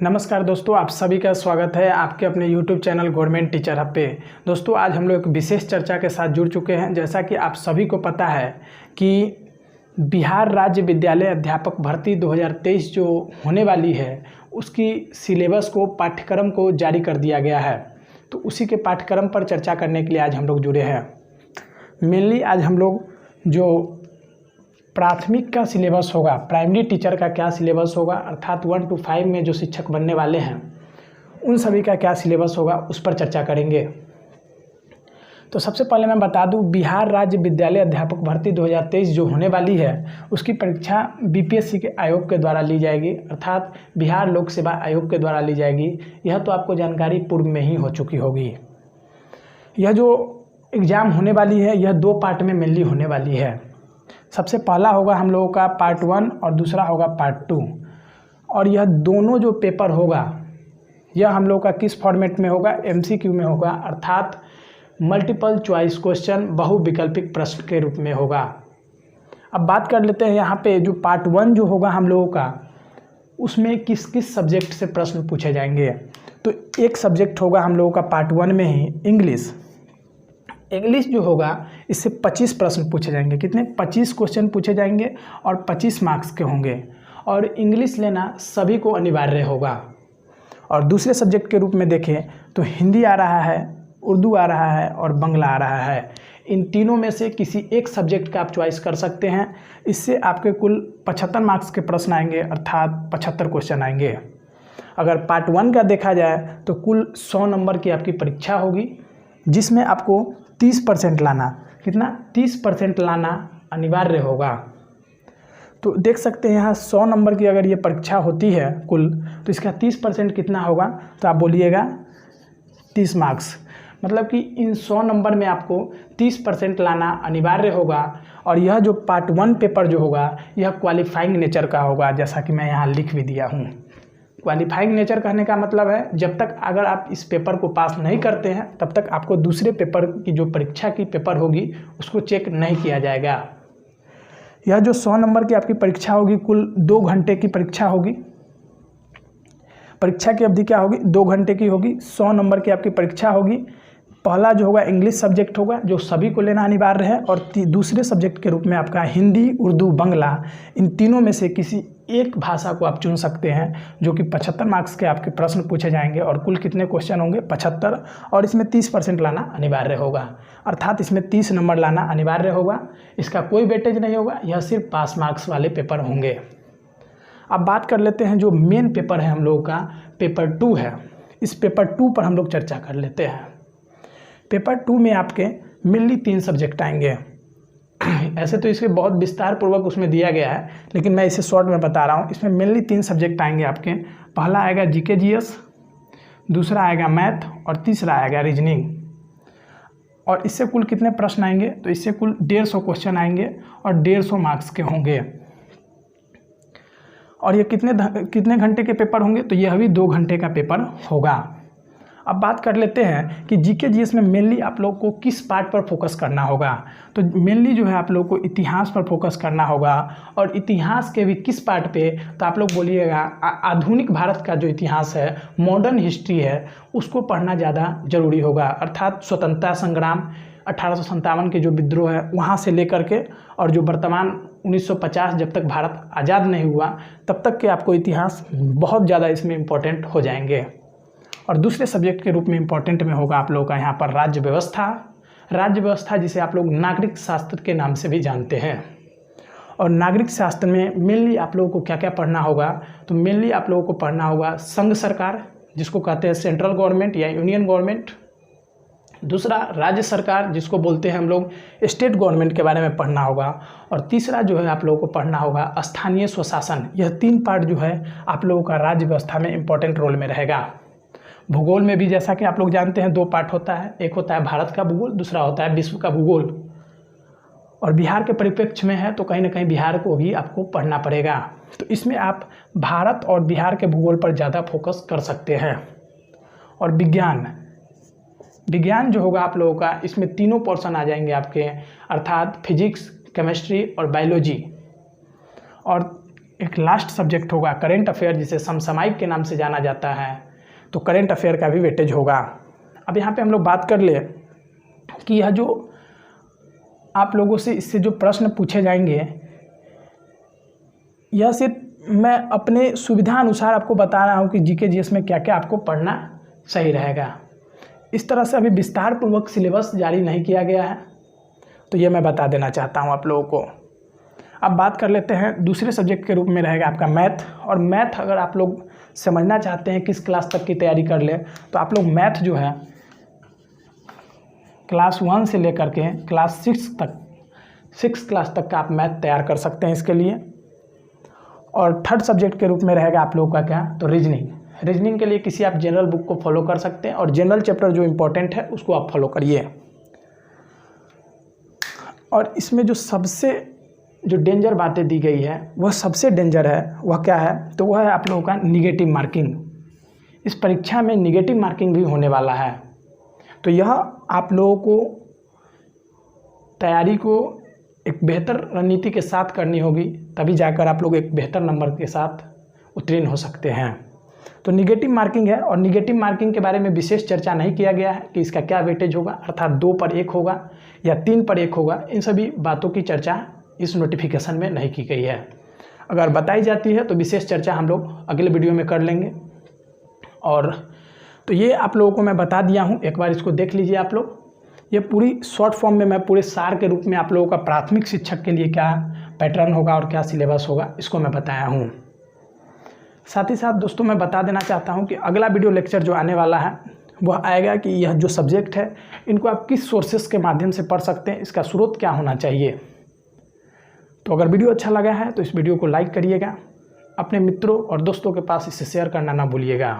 नमस्कार दोस्तों, आप सभी का स्वागत है आपके अपने YouTube channel government teacher hub पे। दोस्तों, आज हम लोग एक विशेष चर्चा के साथ जुड़ चुके हैं। जैसा कि आप सभी को पता है कि बिहार राज्य विद्यालय अध्यापक भर्ती 2023 जो होने वाली है, उसकी सिलेबस को, पाठ्यक्रम को जारी कर दिया गया है। तो उसी के पाठ्यक्रम पर चर्चा करने के लिए आज हम लोग जुड़े हैं। मेनली आज हम लोग जो प्राथमिक का सिलेबस होगा, प्राइमरी टीचर का क्या सिलेबस होगा, अर्थात 1 to 5 में जो शिक्षक बनने वाले हैं उन सभी का क्या सिलेबस होगा, उस पर चर्चा करेंगे। तो सबसे पहले मैं बता दूं, बिहार राज्य विद्यालय अध्यापक भर्ती 2023 जो होने वाली है, उसकी परीक्षा बीपीएससी के आयोग के द्वारा ली जाएगी, अर्थात बिहार लोक सेवा आयोग के द्वारा ली जाएगी। यह तो आपको जानकारी पूर्व में ही हो चुकी होगी। यह जो एग्ज़ाम होने वाली है, यह 2 पार्ट में मेनली होने वाली है। सबसे पहला होगा हम लोगों का पार्ट 1 और दूसरा होगा पार्ट 2। और यह दोनों जो पेपर होगा, यह हम लोग का किस फॉर्मेट में होगा? एमसीक्यू में होगा, अर्थात मल्टीपल चॉइस क्वेश्चन, बहुविकल्पिक प्रश्न के रूप में होगा। अब बात कर लेते हैं यहाँ पे जो पार्ट 1 जो होगा हम लोगों का, उसमें किस किस सब्जेक्ट से प्रश्न पूछे जाएंगे। तो एक सब्जेक्ट होगा हम लोगों का पार्ट 1 में ही इंग्लिश। इंग्लिश जो होगा, इससे 25 प्रश्न पूछे जाएंगे। कितने? 25 क्वेश्चन पूछे जाएंगे और 25 मार्क्स के होंगे। और इंग्लिश लेना सभी को अनिवार्य होगा। और दूसरे सब्जेक्ट के रूप में देखें तो हिंदी आ रहा है, उर्दू आ रहा है और बांग्ला आ रहा है। इन तीनों में से किसी एक सब्जेक्ट का आप चॉइस कर सकते हैं। इससे आपके कुल 75 मार्क्स के प्रश्न आएंगे, अर्थात 75 क्वेश्चन आएंगे। अगर पार्ट 1 का देखा जाए तो कुल 100 नंबर की आपकी परीक्षा होगी, जिसमें आपको 30% लाना, कितना? 30% लाना अनिवार्य होगा। तो देख सकते हैं यहाँ 100 नंबर की अगर ये परीक्षा होती है कुल, तो इसका 30% कितना होगा? तो आप बोलिएगा 30 मार्क्स। मतलब कि इन 100 नंबर में आपको 30% लाना अनिवार्य होगा। और यह जो पार्ट 1 पेपर जो होगा, यह क्वालिफाइंग नेचर का होगा, जैसा कि मैं यहाँ लिख भी दिया हूँ। क्वालिफाइंग नेचर कहने का मतलब है, जब तक अगर आप इस पेपर को पास नहीं करते हैं, तब तक आपको दूसरे पेपर की जो परीक्षा की पेपर होगी उसको चेक नहीं किया जाएगा। यह जो 100 नंबर की आपकी परीक्षा होगी, कुल 2 घंटे की परीक्षा होगी। परीक्षा की अवधि क्या होगी? 2 घंटे की होगी। 100 नंबर की आपकी परीक्षा होगी। पहला जो होगा इंग्लिश सब्जेक्ट होगा, जो सभी को लेना अनिवार्य है। और दूसरे सब्जेक्ट के रूप में आपका हिंदी, उर्दू, बांग्ला, इन तीनों में से किसी एक भाषा को आप चुन सकते हैं, जो कि 75 मार्क्स के आपके प्रश्न पूछे जाएंगे। और कुल कितने क्वेश्चन होंगे? 75। और इसमें 30% लाना अनिवार्य होगा, अर्थात इसमें 30 नंबर लाना अनिवार्य होगा। इसका कोई वेटेज नहीं होगा, यह सिर्फ पास मार्क्स वाले पेपर होंगे। अब बात कर लेते हैं जो मेन पेपर है हम लोगों का, पेपर 2 है। इस पेपर 2 पर हम लोग चर्चा कर लेते हैं। पेपर 2 में आपके मेनली 3 सब्जेक्ट आएंगे। ऐसे तो इसके बहुत विस्तार पूर्वक उसमें दिया गया है, लेकिन मैं इसे शॉर्ट में बता रहा हूँ। इसमें मेनली 3 सब्जेक्ट आएंगे आपके। पहला आएगा जीके जीएस, दूसरा आएगा मैथ और तीसरा आएगा रीजनिंग। और इससे कुल कितने प्रश्न आएंगे? तो इससे कुल 150 क्वेश्चन आएंगे और 150 मार्क्स के होंगे। और ये कितने घंटे के पेपर होंगे? तो यह भी 2 घंटे का पेपर होगा। अब बात कर लेते हैं कि जीके जीएस में मेनली आप लोग को किस पार्ट पर फोकस करना होगा। तो मेनली जो है आप लोग को इतिहास पर फोकस करना होगा। और इतिहास के भी किस पार्ट पे? तो आप लोग बोलिएगा आधुनिक भारत का जो इतिहास है, मॉडर्न हिस्ट्री है, उसको पढ़ना ज़्यादा जरूरी होगा। अर्थात स्वतंत्रता संग्राम, 1857 के जो विद्रोह है वहाँ से लेकर के, और जो वर्तमान 1950 जब तक भारत आज़ाद नहीं हुआ तब तक के आपको इतिहास बहुत ज़्यादा इसमें इम्पोर्टेंट हो जाएंगे। और दूसरे सब्जेक्ट के रूप में इम्पोर्टेंट में होगा आप लोगों का यहाँ पर राज्य व्यवस्था। राज्य व्यवस्था जिसे आप लोग नागरिक शास्त्र के नाम से भी जानते हैं। और नागरिक शास्त्र में मेनली आप लोगों को क्या क्या पढ़ना होगा? तो मेनली आप लोगों को पढ़ना होगा संघ सरकार, जिसको कहते हैं सेंट्रल गवर्नमेंट या यूनियन गवर्नमेंट। दूसरा राज्य सरकार, जिसको बोलते हैं हम लोग स्टेट गवर्नमेंट, के बारे में पढ़ना होगा। और तीसरा जो है आप लोगों को पढ़ना होगा स्थानीय स्वशासन। यह 3 पार्ट जो है आप लोगों का राज्य व्यवस्था में इम्पोर्टेंट रोल में रहेगा। भूगोल में भी जैसा कि आप लोग जानते हैं 2 पार्ट होता है, एक होता है भारत का भूगोल, दूसरा होता है विश्व का भूगोल। और बिहार के परिप्रेक्ष्य में है तो कहीं ना कहीं बिहार को भी आपको पढ़ना पड़ेगा। तो इसमें आप भारत और बिहार के भूगोल पर ज़्यादा फोकस कर सकते हैं। और विज्ञान जो होगा आप लोगों का, इसमें तीनों पोर्शन आ जाएंगे आपके, अर्थात फिजिक्स, केमिस्ट्री और बायोलॉजी। और एक लास्ट सब्जेक्ट होगा करेंट अफेयर, जिसे समसामयिक के नाम से जाना जाता है, तो करेंट अफेयर का भी वेटेज होगा। अब यहाँ पे हम लोग बात कर ले कि यह जो आप लोगों से इससे जो प्रश्न पूछे जाएंगे, यह सिर्फ मैं अपने सुविधा अनुसार आपको बता रहा हूँ कि जीके जीएस में क्या क्या आपको पढ़ना सही रहेगा। इस तरह से अभी विस्तार पूर्वक सिलेबस जारी नहीं किया गया है, तो ये मैं बता देना चाहता हूँ आप लोगों को। अब बात कर लेते हैं दूसरे सब्जेक्ट के रूप में रहेगा आपका मैथ। और मैथ अगर आप लोग समझना चाहते हैं किस क्लास तक की तैयारी कर ले, तो आप लोग मैथ जो है क्लास 1 से लेकर के क्लास 6 क्लास तक का आप मैथ तैयार कर सकते हैं इसके लिए। और थर्ड सब्जेक्ट के रूप में रहेगा आप लोगों का क्या, तो रीजनिंग के लिए किसी आप जनरल बुक को फॉलो कर सकते हैं, और जनरल चैप्टर जो इम्पोर्टेंट है उसको आप फॉलो करिए। और इसमें जो सबसे डेंजर बातें दी गई है, वह सबसे डेंजर है, वह क्या है, तो वह है आप लोगों का निगेटिव मार्किंग। इस परीक्षा में निगेटिव मार्किंग भी होने वाला है, तो यह आप लोगों को तैयारी को एक बेहतर रणनीति के साथ करनी होगी, तभी जाकर आप लोग एक बेहतर नंबर के साथ उत्तीर्ण हो सकते हैं। तो निगेटिव मार्किंग है, और निगेटिव मार्किंग के बारे में विशेष चर्चा नहीं किया गया है कि इसका क्या वेटेज होगा, अर्थात 2 पर 1 होगा या 3 पर 1 होगा। इन सभी बातों की चर्चा इस नोटिफिकेशन में नहीं की गई है। अगर बताई जाती है तो विशेष चर्चा हम लोग अगले वीडियो में कर लेंगे। और तो ये आप लोगों को मैं बता दिया हूँ, एक बार इसको देख लीजिए आप लोग। ये पूरी शॉर्ट फॉर्म में मैं पूरे सार के रूप में आप लोगों का प्राथमिक शिक्षक के लिए क्या पैटर्न होगा और क्या सिलेबस होगा, इसको मैं बताया हूँ। साथ ही साथ दोस्तों मैं बता देना चाहता हूँ कि अगला वीडियो लेक्चर जो आने वाला है वह आएगा कि यह जो सब्जेक्ट है इनको आप किस सोर्सेस के माध्यम से पढ़ सकते हैं, इसका स्रोत क्या होना चाहिए। तो अगर वीडियो अच्छा लगा है तो इस वीडियो को लाइक करिएगा, अपने मित्रों और दोस्तों के पास इसे शेयर करना ना भूलिएगा,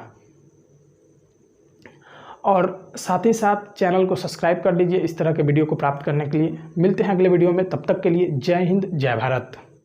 और साथ ही साथ चैनल को सब्सक्राइब कर लीजिए इस तरह के वीडियो को प्राप्त करने के लिए। मिलते हैं अगले वीडियो में, तब तक के लिए जय हिंद जय भारत।